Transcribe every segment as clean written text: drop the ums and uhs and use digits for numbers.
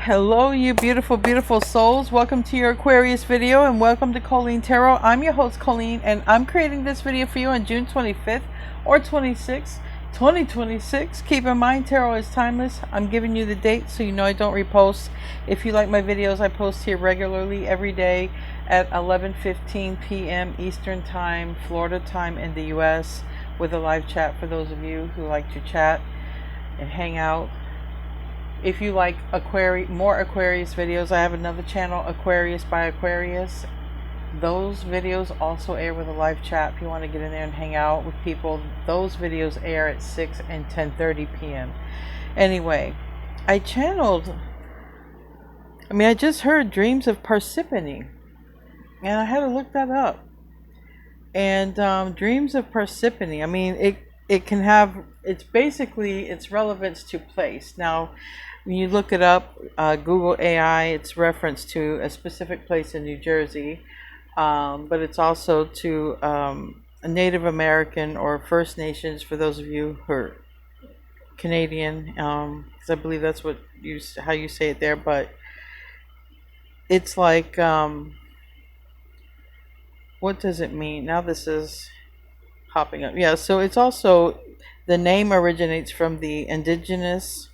Hello, you beautiful, beautiful souls. Welcome to your Aquarius video and welcome to Colleen Tarot. I'm your host, Colleen, and I'm creating this video for you on June 25th or 26th, 2026. Keep in mind, tarot is timeless. I'm giving you the date so you know I don't repost. If you like my videos, I post here regularly every day at 11:15 p.m. Eastern Time, Florida time in the U.S. with a live chat for those of you who like to chat and hang out. If you like more Aquarius videos, I have another channel, Aquarius by Aquarius. Those videos also air with a live chat if you want to get in there and hang out with people. Those videos air at 6 and 10:30 p.m. Anyway, I just heard Dreams of Parsippany, and I had to look that up. And Dreams of Parsippany, it can have, its relevance to place. Now, when you look it up, Google AI, it's reference to a specific place in New Jersey, but it's also to a Native American or First Nations, for those of you who are Canadian, because I believe that's how you say it there. But it's like, what does it mean? Now this is popping up. Yeah, so it's also, the name originates from the indigenous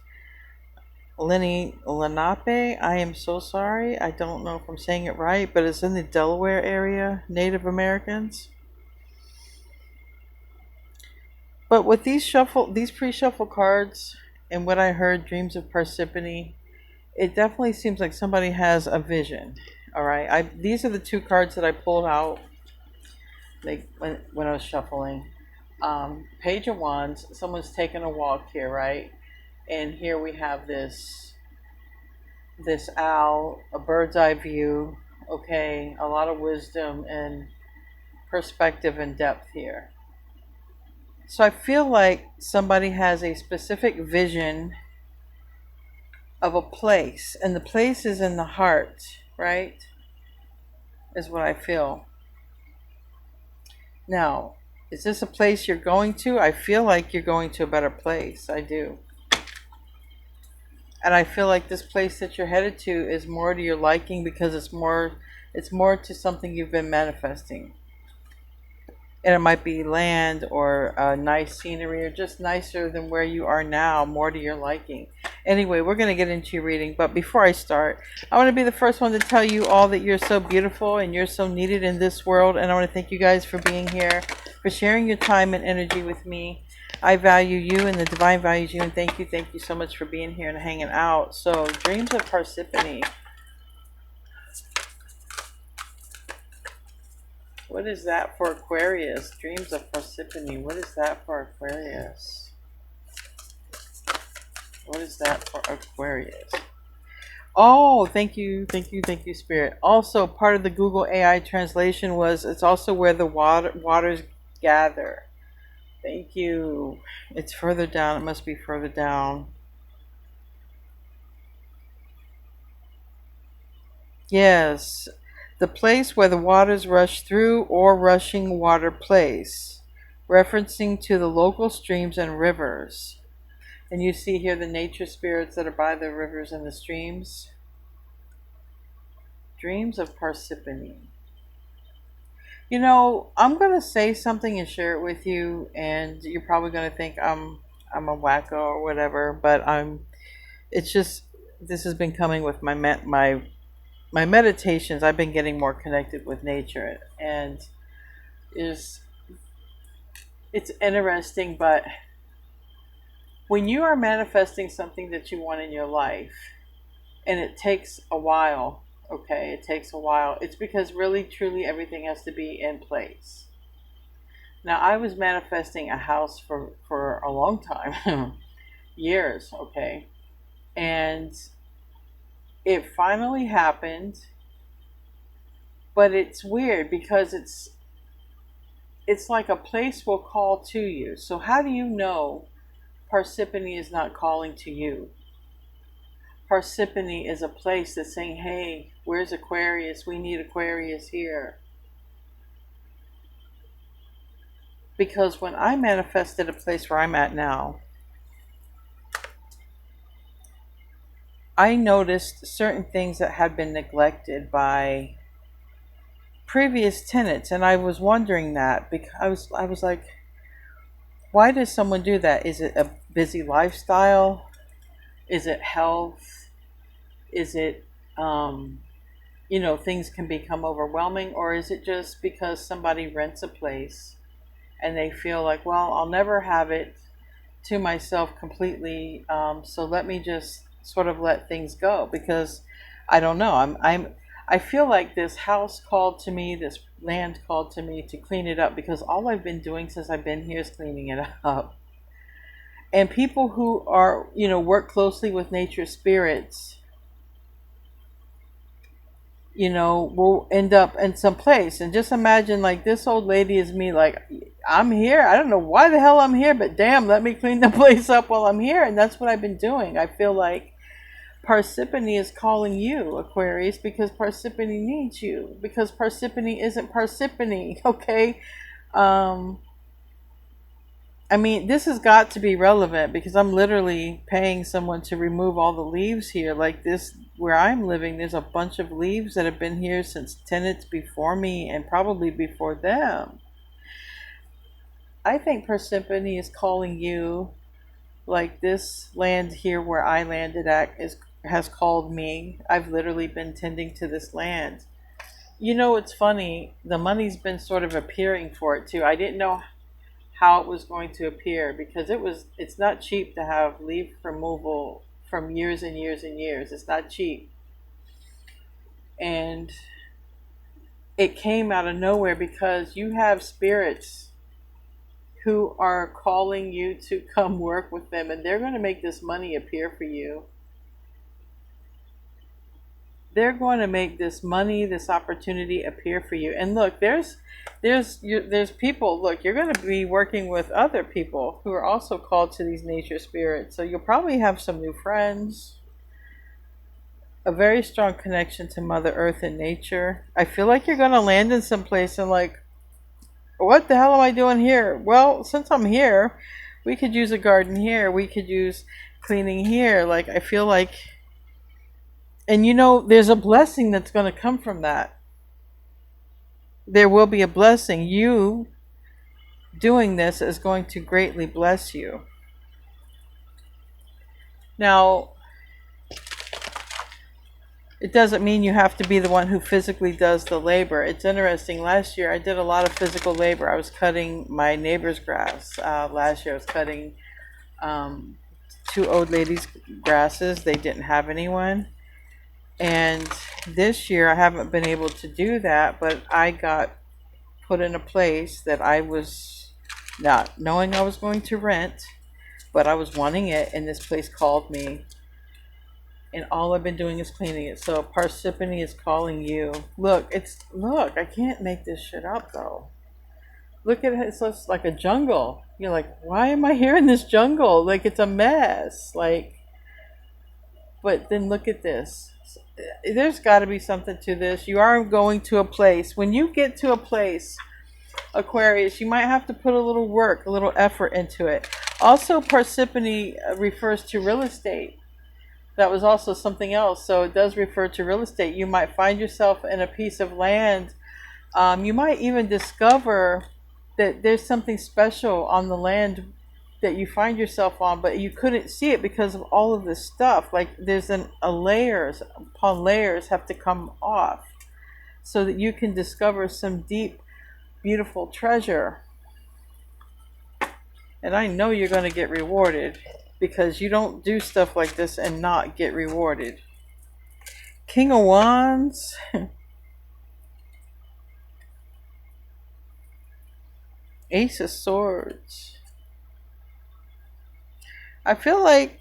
Lenape. I am so sorry. I don't know if I'm saying it right, but it's in the Delaware area, Native Americans. But with these pre-shuffle cards and what I heard, Dreams of Parsippany, it definitely seems like somebody has a vision. All right, these are the two cards that I pulled out, like when I was shuffling. Page of Wands. Someone's taking a walk here, right? And here we have this owl, a bird's eye view, okay, a lot of wisdom and perspective and depth here. So I feel like somebody has a specific vision of a place, and the place is in the heart, right? Is what I feel. Now, is this a place you're going to? I feel like you're going to a better place. I do. And I feel like this place that you're headed to is more to your liking, because it's more to something you've been manifesting. And it might be land or nice scenery, or just nicer than where you are now, more to your liking. Anyway, we're going to get into your reading. But before I start, I want to be the first one to tell you all that you're so beautiful and you're so needed in this world. And I want to thank you guys for being here, for sharing your time and energy with me. I value you and the divine values you, and thank you so much for being here and hanging out. So, Dreams of Parsippany. What is that for Aquarius? Dreams of Parsippany. What is that for Aquarius? What is that for Aquarius? Oh, thank you, Spirit. Also, part of the Google AI translation was, it's also where the waters gather. Thank you. It's further down. It must be further down. Yes. The place where the waters rush through, or rushing water place. Referencing to the local streams and rivers. And you see here the nature spirits that are by the rivers and the streams. Dreams of Parsippany. You know, I'm going to say something and share it with you, and you're probably going to think I'm a wacko or whatever, but it's just, this has been coming with my meditations. I've been getting more connected with nature, and it's interesting. But when you are manifesting something that you want in your life, and it takes a while, okay, it takes a while, it's because really truly everything has to be in place. Now, I was manifesting a house for a long time, years, okay, and it finally happened. But it's weird, because it's like a place will call to you. So how do you know Parsippany is not calling to you? Parsippany is a place that's saying, hey, where's Aquarius? We need Aquarius here. Because when I manifested a place where I'm at now, I noticed certain things that had been neglected by previous tenants, and I was wondering that because I was like, why does someone do that? Is it a busy lifestyle? Is it health? Is it things can become overwhelming, or is it just because somebody rents a place and they feel like, well, I'll never have it to myself completely, so let me just sort of let things go, because I don't know, I feel like this house called to me, this land called to me to clean it up, because all I've been doing since I've been here is cleaning it up. And people who are, work closely with nature spirits, will end up in some place. And just imagine, like, this old lady is me, like, I'm here. I don't know why the hell I'm here, but damn, let me clean the place up while I'm here. And that's what I've been doing. I feel like Parsippany is calling you, Aquarius, because Parsippany needs you. Because Parsippany isn't Parsippany, okay? I mean, this has got to be relevant, because I'm literally paying someone to remove all the leaves here. Like this, where I'm living, there's a bunch of leaves that have been here since tenants before me and probably before them. I think Parsippany is calling you, like this land here where I landed at has called me. I've literally been tending to this land. It's funny, the money's been sort of appearing for it too. I didn't know how it was going to appear, because it's not cheap to have leaf removal from years and years and years. It's not cheap. And it came out of nowhere, because you have spirits who are calling you to come work with them, and they're going to make this money appear for you. They're going to make this money, this opportunity appear for you. And look, there's people. Look, you're going to be working with other people who are also called to these nature spirits. So you'll probably have some new friends, a very strong connection to Mother Earth and nature. I feel like you're going to land in some place and like, what the hell am I doing here? Well, since I'm here, we could use a garden here. We could use cleaning here. Like, I feel like, and there's a blessing that's going to come from that. There will be a blessing. You doing this is going to greatly bless you. Now, it doesn't mean you have to be the one who physically does the labor. It's interesting. Last year, I did a lot of physical labor. I was cutting my neighbor's grass. Last year, I was cutting two old ladies' grasses. They didn't have anyone. And this year, I haven't been able to do that, but I got put in a place that I was not knowing I was going to rent, but I was wanting it, and this place called me. And all I've been doing is cleaning it. So Parsippany is calling you. Look, I can't make this shit up though. Look at it, it's just like a jungle. You're like, why am I here in this jungle? Like, it's a mess. Like, but then look at this. There's got to be something to this. You are going to a place. When you get to a place, Aquarius, you might have to put a little work, a little effort into it. Also, Parsippany refers to real estate. That was also something else. So it does refer to real estate. You might find yourself in a piece of land. You might even discover that there's something special on the land that you find yourself on, but you couldn't see it because of all of this stuff. Like, there's a layers upon layers have to come off so that you can discover some deep, beautiful treasure. And I know you're going to get rewarded, because you don't do stuff like this and not get rewarded. King of Wands. Ace of Swords. I feel like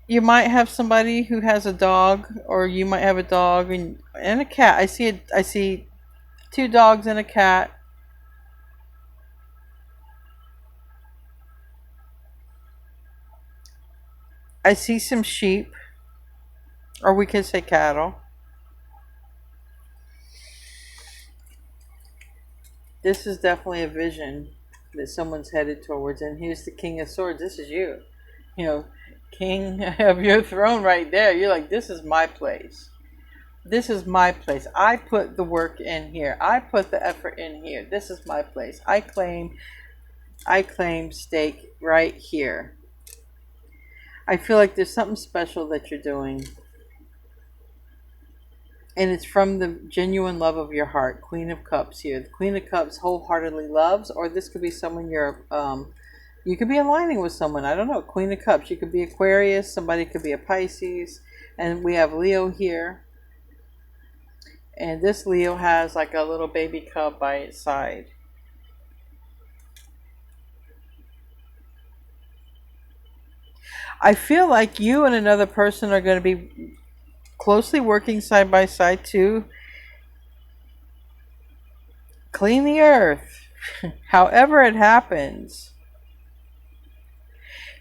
you might have somebody who has a dog, or you might have a dog and a cat. I see two dogs and a cat. I see some sheep, or we could say cattle. This is definitely a vision that someone's headed towards. And here's the King of Swords. This is you. King of your throne right there. You're like, this is my place. This is my place. I put the work in here. I put the effort in here. This is my place. I claim stake right here. I feel like there's something special that you're doing. And it's from the genuine love of your heart. Queen of Cups here. The Queen of Cups wholeheartedly loves, or this could be someone you could be aligning with someone. I don't know. Queen of Cups. You could be Aquarius. Somebody could be a Pisces. And we have Leo here. And this Leo has like a little baby cub by its side. I feel like you and another person are going to be closely working side by side to clean the earth. However it happens.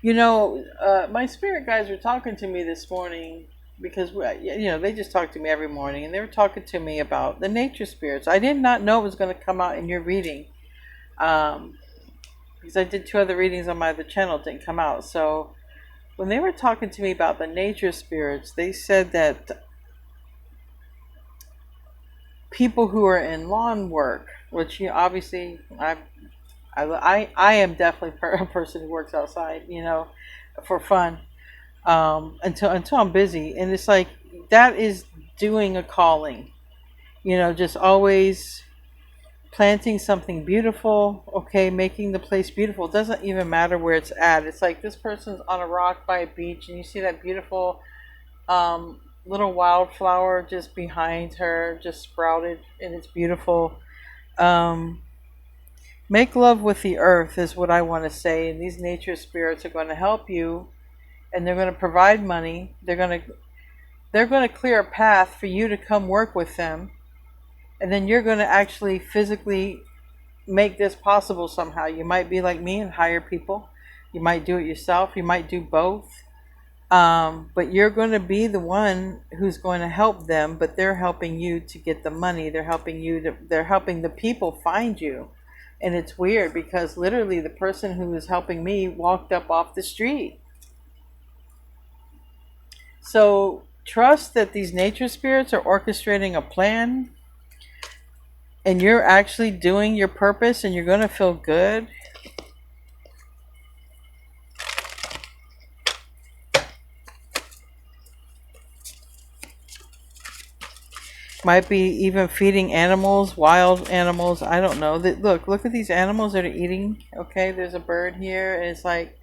You know, my spirit guides were talking to me this morning because, they just talk to me every morning, and they were talking to me about the nature spirits. I did not know it was going to come out in your reading, because I did 2 other readings on my other channel. It didn't come out. So when they were talking to me about the nature spirits, they said that people who are in lawn work, which obviously I am definitely a person who works outside, for fun, until I'm busy, and it's like that is doing a calling, just always planting something beautiful, okay, making the place beautiful. It doesn't even matter where it's at. It's like this person's on a rock by a beach, and you see that beautiful little wildflower just behind her, just sprouted, and it's beautiful. Make love with the earth is what I want to say, and these nature spirits are going to help you, and they're going to provide money. They're going to clear a path for you to come work with them, and then you're going to actually physically make this possible somehow. You might be like me and hire people. You might do it yourself. You might do both. But you're going to be the one who's going to help them, but they're helping you to get the money. They're helping the people find you. And it's weird because literally the person who was helping me walked up off the street. So trust that these nature spirits are orchestrating a plan, and you're actually doing your purpose, and you're going to feel good. Might be even feeding animals, wild animals. I don't know. Look at these animals that are eating. Okay, there's a bird here, and it's like,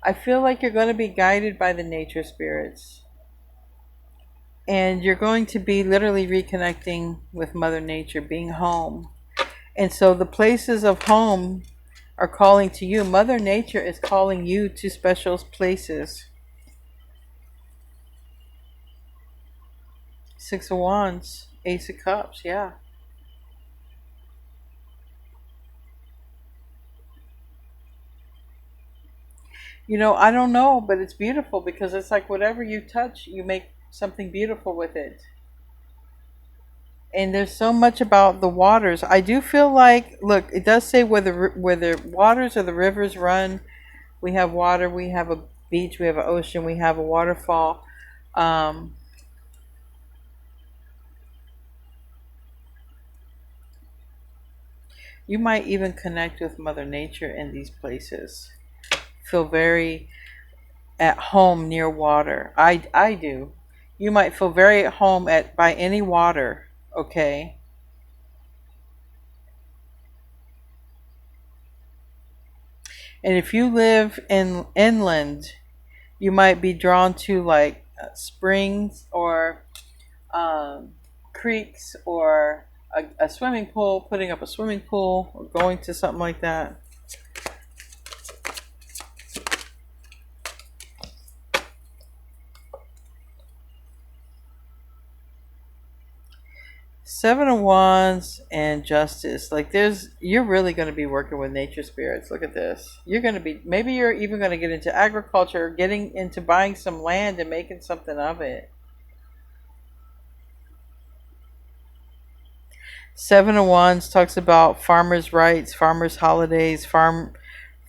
I feel like you're going to be guided by the nature spirits. And you're going to be literally reconnecting with Mother Nature, being home. And so the places of home are calling to you. Mother Nature is calling you to special places. 6 of Wands, Ace of Cups, yeah. I don't know, but it's beautiful because it's like whatever you touch, you make something beautiful with it. And there's so much about the waters. I do feel like, look, it does say where the waters or the rivers run. We have water, we have a beach, we have an ocean, we have a waterfall. You might even connect with Mother Nature in these places. Feel very at home near water. I do. You might feel very at home by any water, okay? And if you live in inland, you might be drawn to like springs or creeks or a swimming pool, putting up a swimming pool, or going to something like that. Seven of Wands and Justice. Like you're really going to be working with nature spirits. Look at this. Maybe you're even going to get into agriculture, getting into buying some land and making something of it. Seven of Wands talks about farmers' rights, farmers' holidays,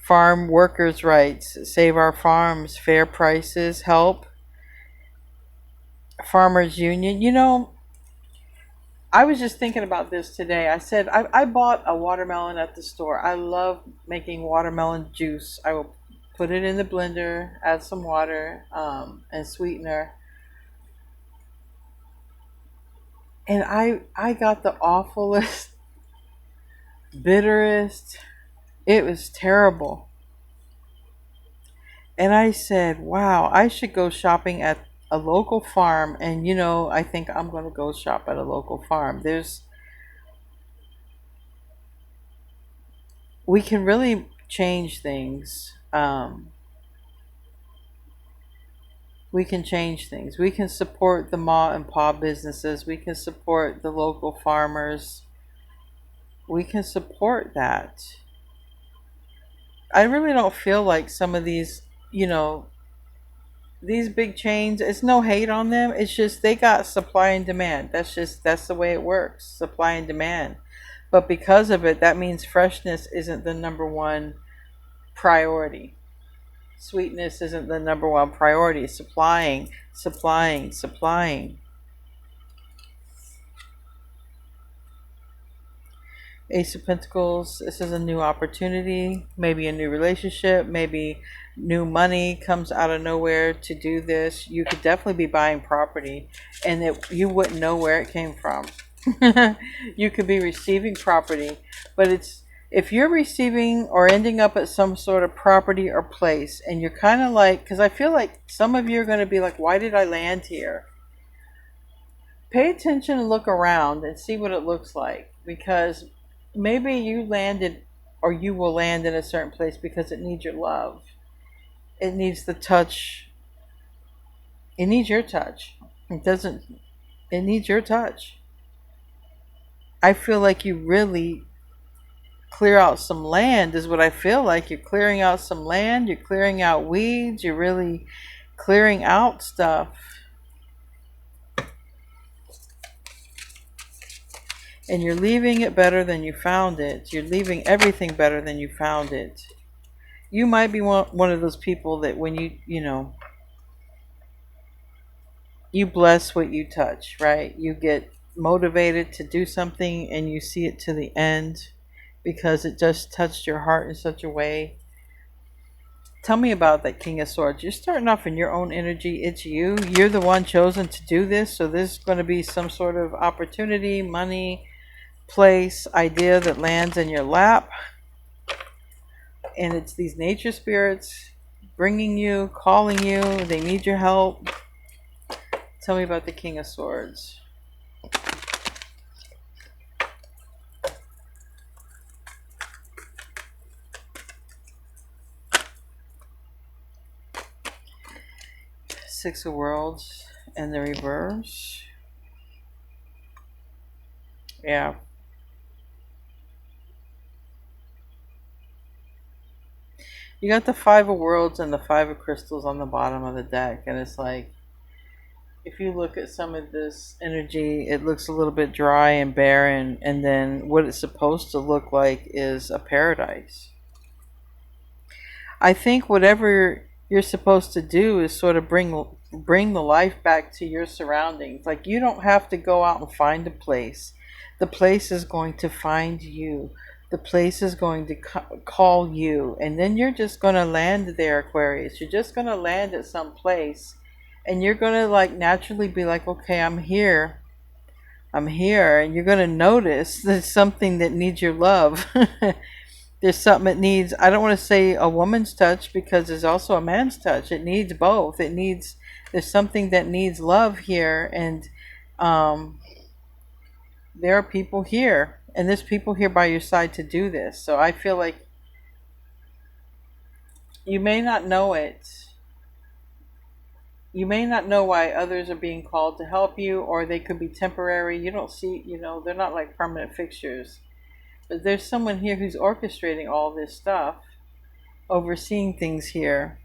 farm workers' rights, save our farms, fair prices, help, farmers union. You know, I was just thinking about this today. I said, I bought a watermelon at the store. I love making watermelon juice. I will put it in the blender, add some water and sweetener. And I got the awfulest, bitterest. It was terrible. And I said, wow, I should go shopping at a local farm. And, you know, I think I'm going to go shop at a local farm. We can really change things. We can change things. We can support the ma and pa businesses. We can support the local farmers. We can support that. I really don't feel like some of these, you know, these big chains, it's no hate on them. It's just they got supply and demand. That's the way it works. Supply and demand. But because of it, that means freshness isn't the number one priority. Sweetness isn't the number one priority. Supplying, supplying, supplying. Ace of Pentacles, this is a new opportunity, maybe a new relationship, maybe new money comes out of nowhere to do this. You could definitely be buying property and you wouldn't know where it came from. You could be receiving property, but if you're receiving or ending up at some sort of property or place and you're kind of like, because I feel like some of you are going to be like, why did I land here? Pay attention and look around and see what it looks like, because maybe you landed or you will land in a certain place because it needs your love. It needs the touch. It needs your touch. It needs your touch. I feel like you really clear out some land is what I feel like. You're clearing out some land. You're clearing out weeds. You're really clearing out stuff. And you're leaving it better than you found it. You're leaving everything better than you found it. You might be one of those people that when you bless what you touch, right? You get motivated to do something and you see it to the end because it just touched your heart in such a way. Tell me about that King of Swords. You're starting off in your own energy. It's you. You're the one chosen to do this. So there's going to be some sort of opportunity, money, place, idea that lands in your lap. And it's these nature spirits bringing you, calling you. They need your help. Tell me about the King of Swords. Six of Worlds and the reverse. Yeah. You got the Five of Worlds and the Five of Crystals on the bottom of the deck. And it's like, if you look at some of this energy, it looks a little bit dry and barren. And then what it's supposed to look like is a paradise. I think whatever you're supposed to do is sort of bring the life back to your surroundings. Like, you don't have to go out and find a place. The place is going to find you. The place is going to call you. And then you're just going to land there, Aquarius. You're just going to land at some place. And you're going to like naturally be like, okay, I'm here. I'm here. And you're going to notice there's something that needs your love. There's something that needs, I don't want to say a woman's touch, because there's also a man's touch. It needs both. There's something that needs love here. And there are people here. And there's people here by your side to do this. So I feel like you may not know it. You may not know why others are being called to help you, or they could be temporary. You don't see, they're not like permanent fixtures. But there's someone here who's orchestrating all this stuff, overseeing things here.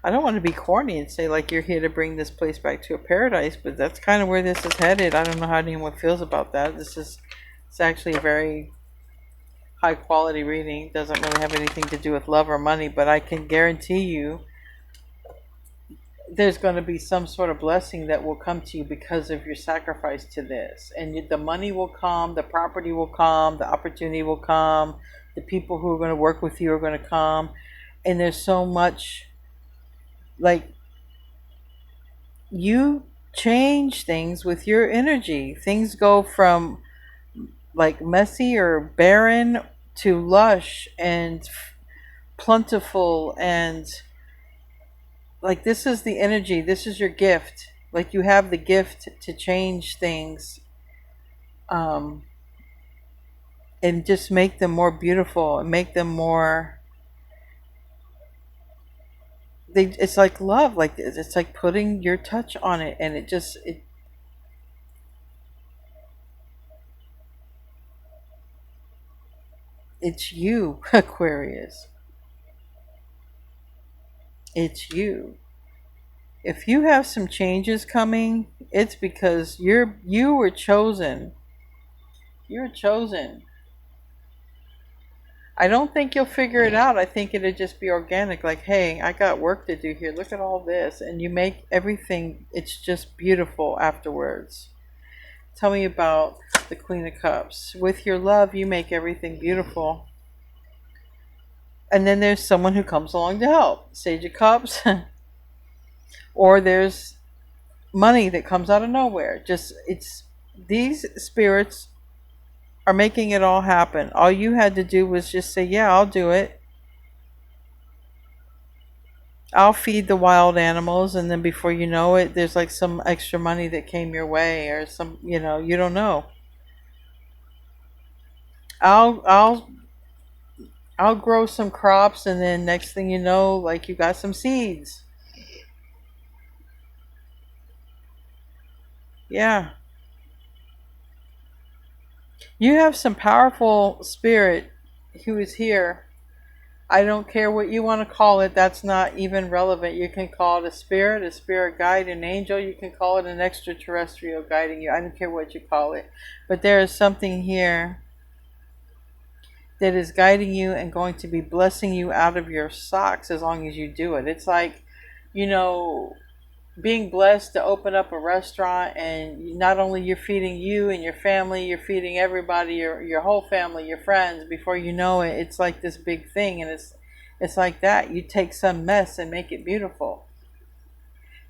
I don't want to be corny and say like you're here to bring this place back to a paradise, but that's kind of where this is headed. I don't know how anyone feels about that. It's actually a very high quality reading. Doesn't really have anything to do with love or money, but I can guarantee you there's going to be some sort of blessing that will come to you because of your sacrifice to this. And the money will come, the property will come, the opportunity will come, the people who are going to work with you are going to come. And there's so much, like, you change things with your energy. Things go from like messy or barren to lush and plentiful, and like, this is the energy, this is your gift. Like, you have the gift to change things, and just make them more beautiful and make them more, it's like love. Like, it's like putting your touch on it, and it's you, Aquarius. It's you. If you have some changes coming, it's because you were chosen. You're chosen. I don't think you'll figure it out. I think it'll just be organic. Like, hey, I got work to do here. Look at all this. And you make everything, it's just beautiful afterwards. Tell me about the Queen of Cups. With your love, you make everything beautiful. And then there's someone who comes along to help. Sage of Cups. Or there's money that comes out of nowhere. These spirits are making it all happen. All you had to do was just say, yeah, I'll do it. I'll feed the wild animals, and then before you know it, there's like some extra money that came your way, or some, you don't know. I'll grow some crops, and then next thing you know, like, you got some seeds. Yeah. You have some powerful spirit who is here. I don't care what you want to call it. That's not even relevant. You can call it a spirit guide, an angel. You can call it an extraterrestrial guiding you. I don't care what you call it. But there is something here that is guiding you and going to be blessing you out of your socks as long as you do it. It's like, being blessed to open up a restaurant, and not only you're feeding you and your family, you're feeding everybody, your whole family, your friends. Before you know it, it's like this big thing, and it's like that. You take some mess and make it beautiful.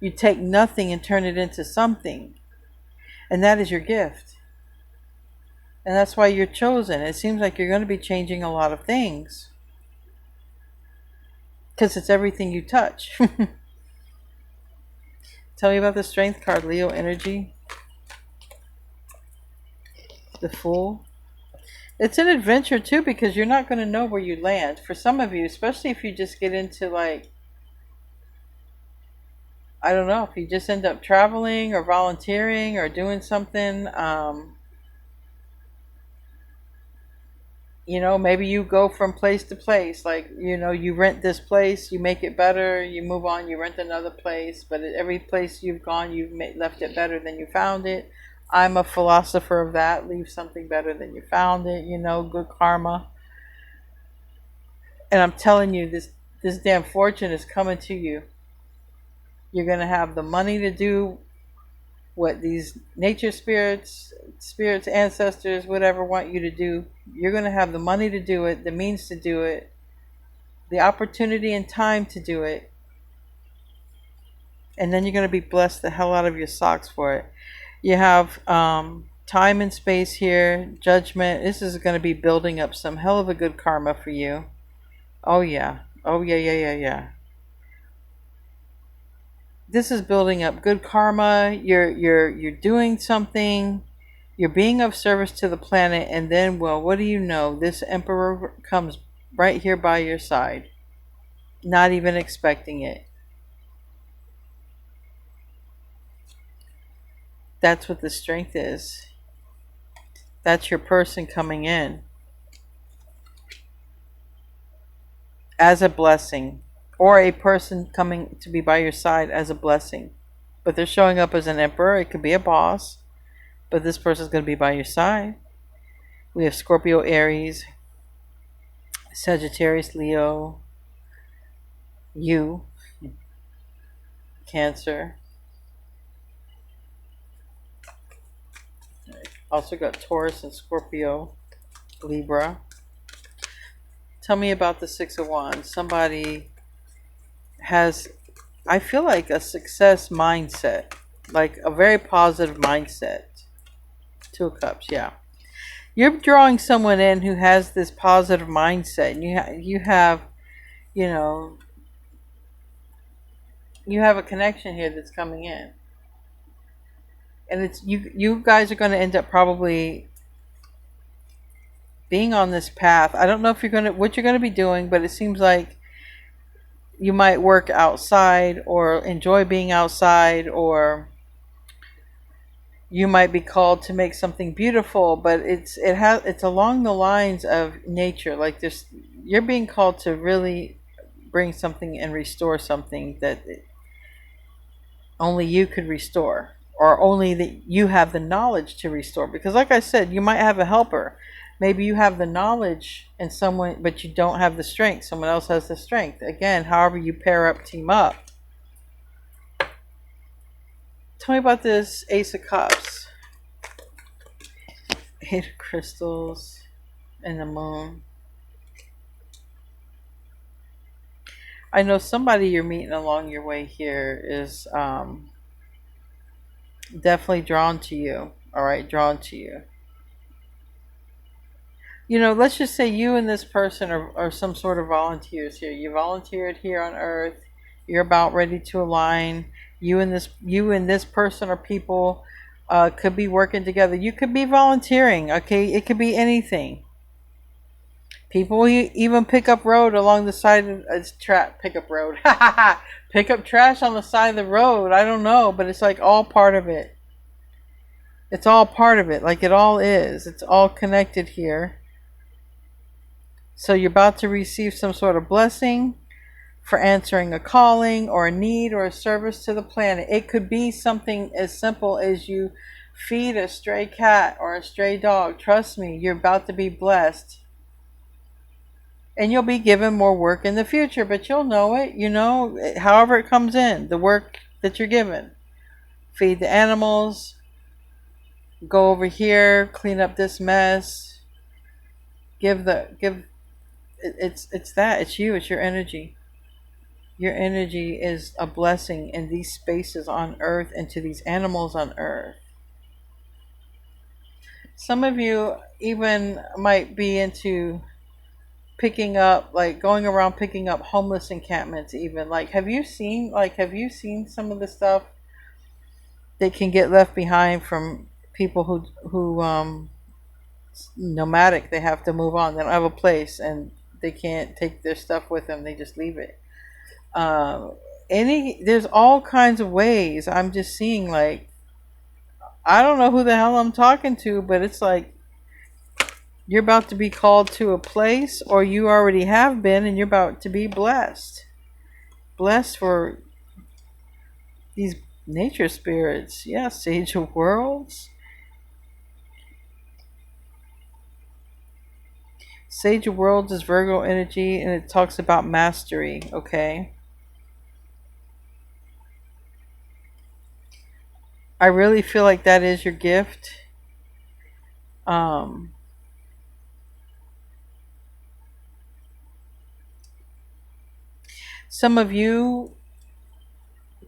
You take nothing and turn it into something, and that is your gift. And that's why you're chosen. It seems like you're going to be changing a lot of things because it's everything you touch. Tell me about the Strength card, Leo energy. The Fool. It's an adventure too, because you're not going to know where you land. For some of you, especially if you just get into, like, I don't know, if you just end up traveling or volunteering or doing something, maybe you go from place to place. Like, you rent this place, you make it better, you move on, you rent another place. But at every place you've gone, you've left it better than you found it. I'm a philosopher of that. Leave something better than you found it. Good karma. And I'm telling you, this damn fortune is coming to you. You're going to have the money to do what these nature spirits, ancestors, whatever, want you to do. You're going to have the money to do it, the means to do it, the opportunity and time to do it. And then you're going to be blessed the hell out of your socks for it. You have time and space here, judgment. This is going to be building up some hell of a good karma for you. Oh yeah. Oh yeah. This is building up good karma. You're doing something. You're being of service to the planet, and then, well, what do you know? This emperor comes right here by your side, not even expecting it. That's what the Strength is. That's your person coming in as a blessing, or a person coming to be by your side as a blessing. But they're showing up as an emperor. It could be a boss, but this person's going to be by your side. We have Scorpio, Aries, Sagittarius, Leo, you, Cancer. Also got Taurus and Scorpio, Libra. Tell me about the Six of Wands. Somebody has, I feel like, a success mindset, like a very positive mindset. Two of Cups, yeah. You're drawing someone in who has this positive mindset. And you have, you know, you have a connection here that's coming in. And it's you guys are going to end up probably being on this path. I don't know if what you're going to be doing, but it seems like you might work outside or enjoy being outside, or you might be called to make something beautiful, but it's along the lines of nature. Like you're being called to really bring something and restore something that only you could restore, or only that you have the knowledge to restore. Because like I said, you might have a helper. Maybe you have the knowledge and someone, but you don't have the strength. Someone else has the strength. Again, however you pair up, team up. Tell me about this Ace of Cups. Eight of Crystals and the Moon. I know somebody you're meeting along your way here is definitely drawn to you. All right, drawn to you. You know, let's just say you and this person are some sort of volunteers here. You volunteered here on Earth. You're about ready to align. You and this person or people could be working together. You could be volunteering. Okay, it could be anything. People even pick up road along the side of pick up road. Pick up trash on the side of the road. I don't know, but it's like all part of it. It's all part of it. Like it all is. It's all connected here. So you're about to receive some sort of blessing for answering a calling or a need or a service to the planet. It could be something as simple as you feed a stray cat or a stray dog. Trust me, you're about to be blessed. And you'll be given more work in the future, but you'll know it, however it comes in, the work that you're given. Feed the animals, go over here, clean up this mess, it's you, it's your energy. Your energy is a blessing in these spaces on Earth and to these animals on Earth. Some of you even might be into picking up, like going around picking up homeless encampments even. Like, have you seen some of the stuff that can get left behind from people who nomadic? They have to move on. They don't have a place and they can't take their stuff with them. They just leave it. There's all kinds of ways. I'm just seeing, like, I don't know who the hell I'm talking to, but it's like you're about to be called to a place, or you already have been, and you're about to be blessed. Blessed for these nature spirits. Yeah, Sage of Worlds. Sage of Worlds is Virgo energy, and it talks about mastery, okay? I really feel like that is your gift. Some of you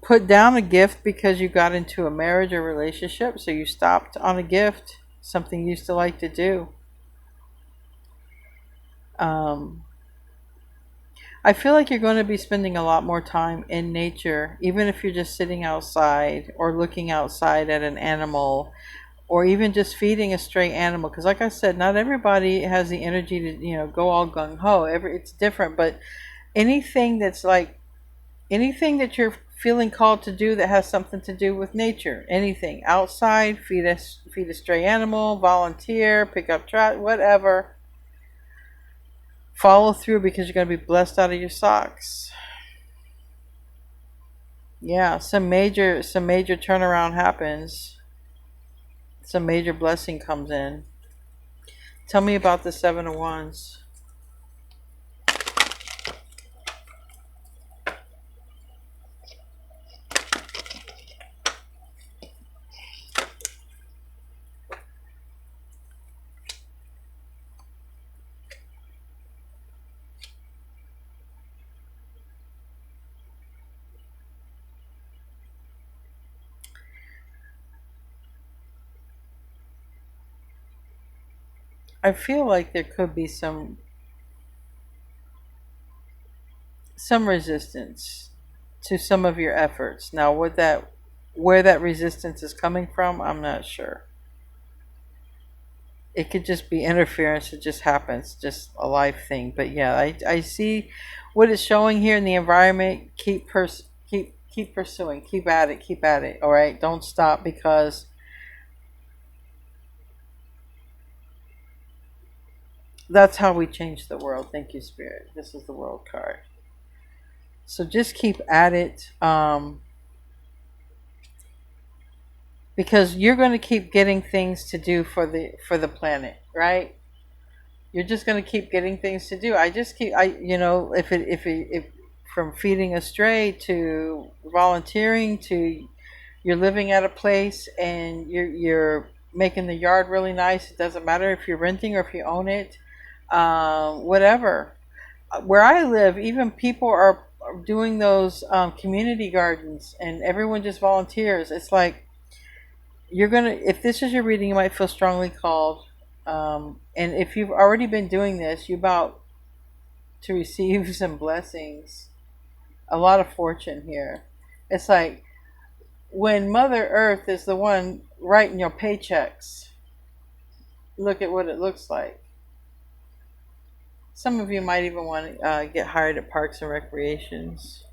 put down a gift because you got into a marriage or relationship, so you stopped on a gift, something you used to like to do. I feel like you're going to be spending a lot more time in nature, even if you're just sitting outside or looking outside at an animal, or even just feeding a stray animal. Because like I said, not everybody has the energy to, go all gung-ho. It's different, but anything that you're feeling called to do that has something to do with nature, anything outside, feed a stray animal, volunteer, pick up trash, whatever. Follow through, because you're going to be blessed out of your socks. Yeah, some major turnaround happens. Some major blessing comes in. Tell me about the Seven of Wands. I feel like there could be some resistance to some of your efforts. Now, where that resistance is coming from, I'm not sure. It could just be interference. It just happens, just a life thing. But yeah, I see what it's showing here in the environment. Keep pursuing. Keep at it. Keep at it. All right. Don't stop, because that's how we change the world. Thank you, Spirit. This is the World card. So just keep at it. Because you're going to keep getting things to do for the planet, right? You're just going to keep getting things to do. If from feeding a stray to volunteering to you're living at a place and you're making the yard really nice. It doesn't matter if you're renting or if you own it, whatever. Where I live, even people are doing those community gardens, and everyone just volunteers. It's like, if this is your reading, you might feel strongly called. And if you've already been doing this, you're about to receive some blessings, a lot of fortune here. It's like when Mother Earth is the one writing your paychecks. Look at what it looks like. Some of you might even want to get hired at Parks and Recreations.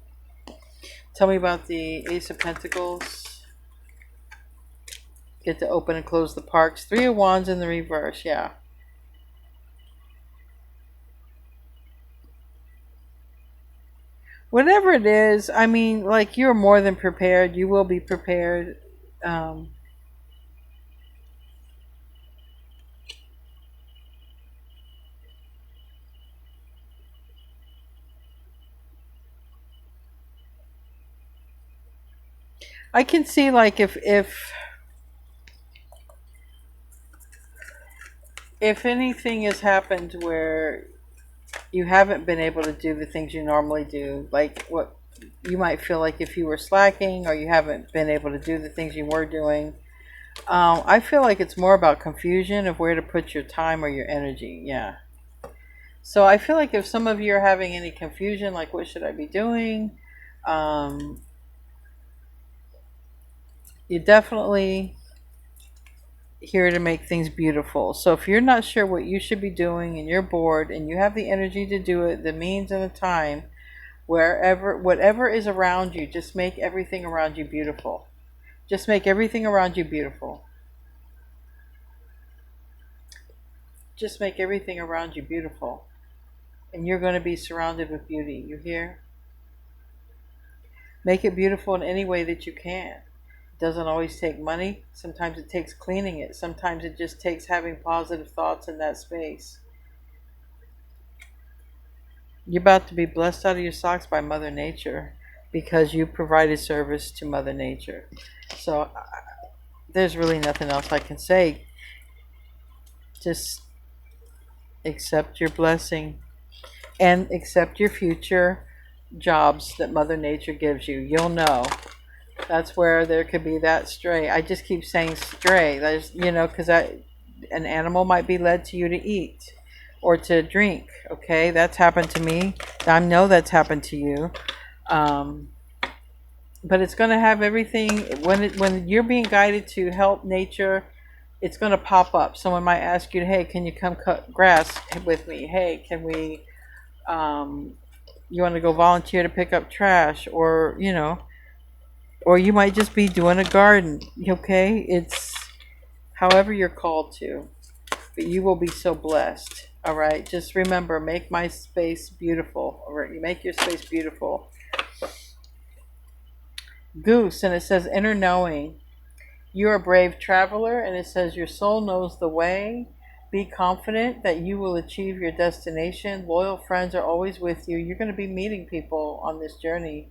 Tell me about the Ace of Pentacles. Get to open and close the parks. Three of Wands in the reverse, yeah. Whatever it is, I mean, like, you're more than prepared. You will be prepared. I can see, like, if anything has happened where you haven't been able to do the things you normally do, like what you might feel like if you were slacking or you haven't been able to do the things you were doing, I feel like it's more about confusion of where to put your time or your energy. Yeah. So I feel like if some of you are having any confusion, like what should I be doing, you definitely here to make things beautiful. So if you're not sure what you should be doing and you're bored and you have the energy to do it, the means and the time, whatever is around you, just make everything around you beautiful. Just make everything around you beautiful. Just make everything around you beautiful. And you're going to be surrounded with beauty. You hear? Make it beautiful in any way that you can. Doesn't always take money. Sometimes it takes cleaning it. Sometimes it just takes having positive thoughts in that space. You're about to be blessed out of your socks by Mother Nature because you provided service to Mother Nature. So there's really nothing else I can say. Just accept your blessing and accept your future jobs that Mother Nature gives you. You'll know. That's where there could be that stray. I just keep saying stray. There's, because an animal might be led to you to eat or to drink. Okay, that's happened to me. I know that's happened to you. But it's going to have everything. When you're being guided to help nature, it's going to pop up. Someone might ask you, hey, can you come cut grass with me? Hey, can we, you want to go volunteer to pick up trash? Or, or you might just be doing a garden, okay? It's however you're called to. But you will be so blessed, all right? Just remember, make my space beautiful, all right? You make your space beautiful. Goose, and it says inner knowing. You're a brave traveler, and it says your soul knows the way. Be confident that you will achieve your destination. Loyal friends are always with you. You're going to be meeting people on this journey.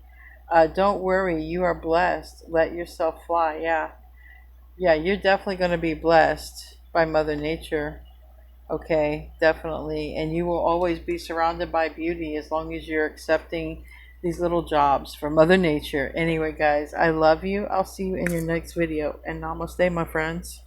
Don't worry, you are blessed. Let yourself fly. Yeah, you're definitely going to be blessed by Mother Nature. Okay, definitely. And you will always be surrounded by beauty as long as you're accepting these little jobs from Mother Nature. Anyway, guys, I love you. I'll see you in your next video. And namaste, my friends.